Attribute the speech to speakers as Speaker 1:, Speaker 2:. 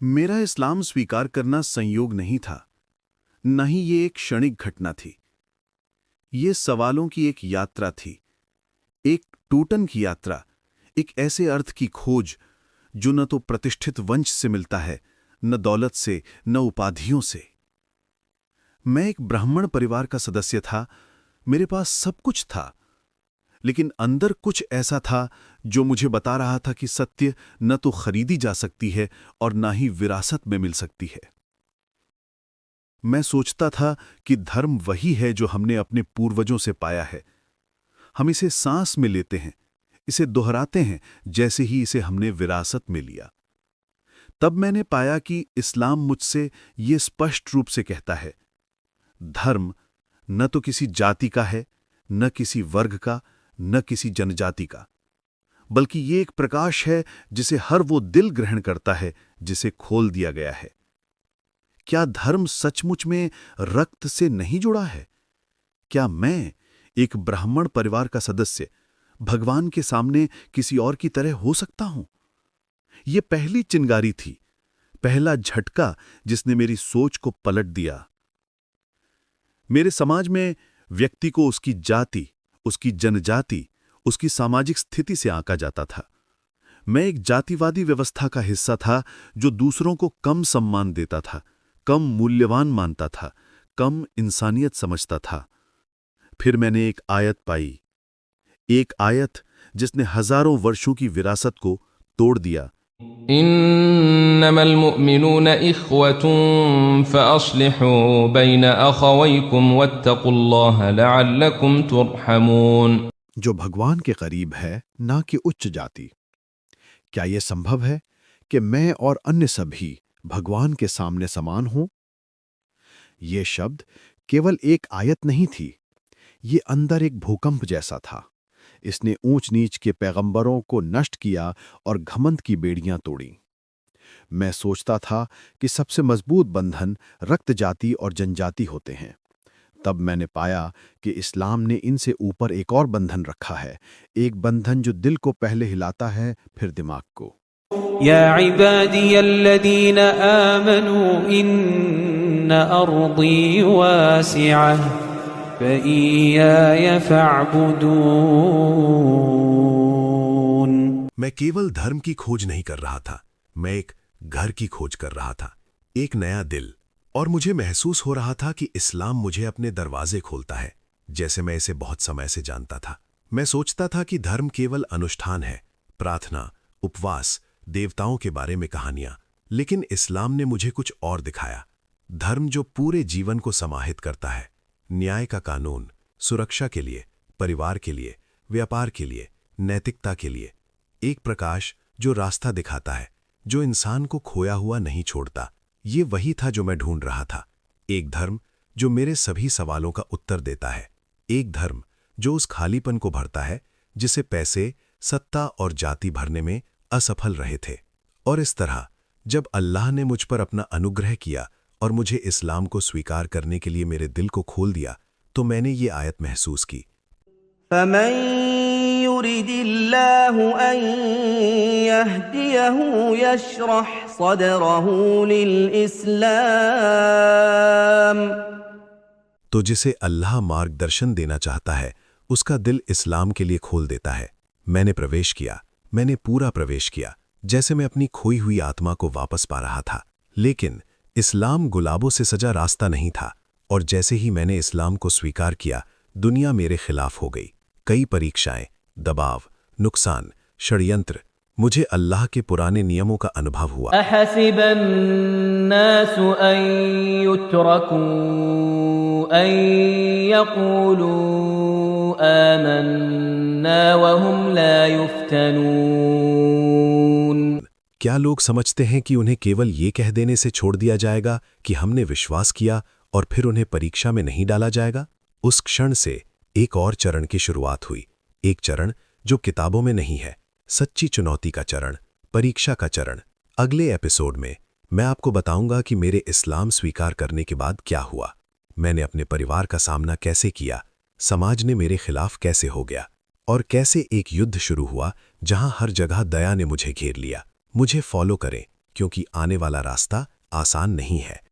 Speaker 1: मेरा इस्लाम स्वीकार करना संयोग नहीं था, न ही ये एक क्षणिक घटना थी। ये सवालों की एक यात्रा थी, एक टूटन की यात्रा, एक ऐसे अर्थ की खोज जो न तो प्रतिष्ठित वंश से मिलता है, न दौलत से, न उपाधियों से। मैं एक ब्राह्मण परिवार का सदस्य था, मेरे पास सब कुछ था, लेकिन अंदर कुछ ऐसा था जो मुझे बता रहा था कि सत्य न तो खरीदी जा सकती है और न ही विरासत में मिल सकती है। मैं सोचता था कि धर्म वही है जो हमने अपने पूर्वजों से पाया है। हम इसे सांस में लेते हैं, इसे दोहराते हैं जैसे ही इसे हमने विरासत में लिया। तब मैंने पाया कि इस्लाम मुझसे ये स्पष्ट रूप से कहता है, धर्म न तो किसी जाति का है, न किसी वर्ग का, न किसी जनजाति का, बल्कि ये एक प्रकाश है जिसे हर वो दिल ग्रहण करता है जिसे खोल दिया गया है। क्या धर्म सचमुच में रक्त से नहीं जुड़ा है? क्या मैं, एक ब्राह्मण परिवार का सदस्य, भगवान के सामने किसी और की तरह हो सकता हूं? यह पहली चिंगारी थी, पहला झटका जिसने मेरी सोच को पलट दिया। मेरे समाज में व्यक्ति को उसकी जाति, उसकी जनजाति, उसकी सामाजिक स्थिति से आंका जाता था। मैं एक जातिवादी व्यवस्था का हिस्सा था जो दूसरों को कम सम्मान देता था, कम मूल्यवान मानता था, कम इंसानियत समझता था। फिर मैंने एक आयत पाई, एक आयत जिसने हजारों वर्षों की विरासत को तोड़ दिया।
Speaker 2: इन्नमल मुअमिनून इख्वतुन फअस्लिहू बैन अखवैकुम वत्तकुल्लाह लअल्लकुम तुरहमून।
Speaker 3: जो भगवान के करीब है, ना कि उच्च जाति। क्या यह संभव है कि मैं और अन्य सभी भगवान के सामने समान हों? ये शब्द केवल एक आयत नहीं थी, ये अंदर एक भूकंप जैसा था। इसने ऊंच नीच के पैगंबरों को नष्ट किया और घमंड की बेड़ियां तोड़ी। मैं सोचता था कि सबसे मजबूत बंधन रक्त जाति और जनजाति होते हैं। तब मैंने पाया कि इस्लाम ने इनसे ऊपर एक और बंधन रखा है, एक बंधन जो दिल को पहले हिलाता है, फिर दिमाग को।
Speaker 4: या इबादियल्लज़ीन आमनू इन्न अर्दी वासिअह फइय्याय फअबुदून।
Speaker 5: मैं केवल धर्म की खोज नहीं कर रहा था, मैं एक घर की खोज कर रहा था, एक नया दिल। और मुझे महसूस हो रहा था कि इस्लाम मुझे अपने दरवाजे खोलता है, जैसे मैं इसे बहुत समय से जानता था। मैं सोचता था कि धर्म केवल अनुष्ठान है, प्रार्थना, उपवास, देवताओं के बारे में कहानियां, लेकिन इस्लाम ने मुझे कुछ और दिखाया। धर्म जो पूरे जीवन को समाहित करता है, न्याय का कानून, सुरक्षा के लिए, परिवार के लिए, व्यापार के लिए, नैतिकता के लिए। एक प्रकाश जो रास्ता दिखाता है, जो इंसान को खोया हुआ नहीं छोड़ता। ये वही था जो मैं ढूंढ रहा था, एक धर्म जो मेरे सभी सवालों का उत्तर देता है, एक धर्म जो उस खालीपन को भरता है जिसे पैसे, सत्ता और जाति भरने में असफल रहे थे। और इस तरह जब अल्लाह ने मुझ पर अपना अनुग्रह किया और मुझे इस्लाम को स्वीकार करने के लिए मेरे दिल को खोल दिया, तो मैंने ये आयत महसूस की।
Speaker 4: युरिदिल्लाहु अन यहदियहु यशरह सदरहु लिल-इस्लाम।
Speaker 5: तो जिसे अल्लाह मार्गदर्शन देना चाहता है, उसका दिल इस्लाम के लिए खोल देता है। मैंने प्रवेश किया, मैंने पूरा प्रवेश किया, जैसे मैं अपनी खोई हुई आत्मा को वापस पा रहा था। लेकिन इस्लाम गुलाबों से सजा रास्ता नहीं था, और जैसे ही मैंने इस्लाम को स्वीकार किया, दुनिया मेरे खिलाफ हो गई। कई परीक्षाएं, दबाव, नुकसान, षड्यंत्र। मुझे अल्लाह के पुराने नियमों का अनुभव हुआ।
Speaker 4: अहसिबन्नासु अन युत्रकू अन यक़ूलू आमन्ना वहुम ला युफ्तनून।
Speaker 5: क्या लोग समझते हैं कि उन्हें केवल ये कह देने से छोड़ दिया जाएगा कि हमने विश्वास किया, और फिर उन्हें परीक्षा में नहीं डाला जाएगा? उस क्षण से एक और चरण की शुरुआत हुई, एक चरण जो किताबों में नहीं है, सच्ची चुनौती का चरण, परीक्षा का चरण। अगले एपिसोड में मैं आपको बताऊंगा कि मेरे इस्लाम स्वीकार करने के बाद क्या हुआ, मैंने अपने परिवार का सामना कैसे किया, समाज ने मेरे खिलाफ कैसे हो गया, और कैसे एक युद्ध शुरू हुआ जहां हर जगह दया ने मुझे घेर लिया। मुझे फॉलो करें, क्योंकि आने वाला रास्ता आसान नहीं है।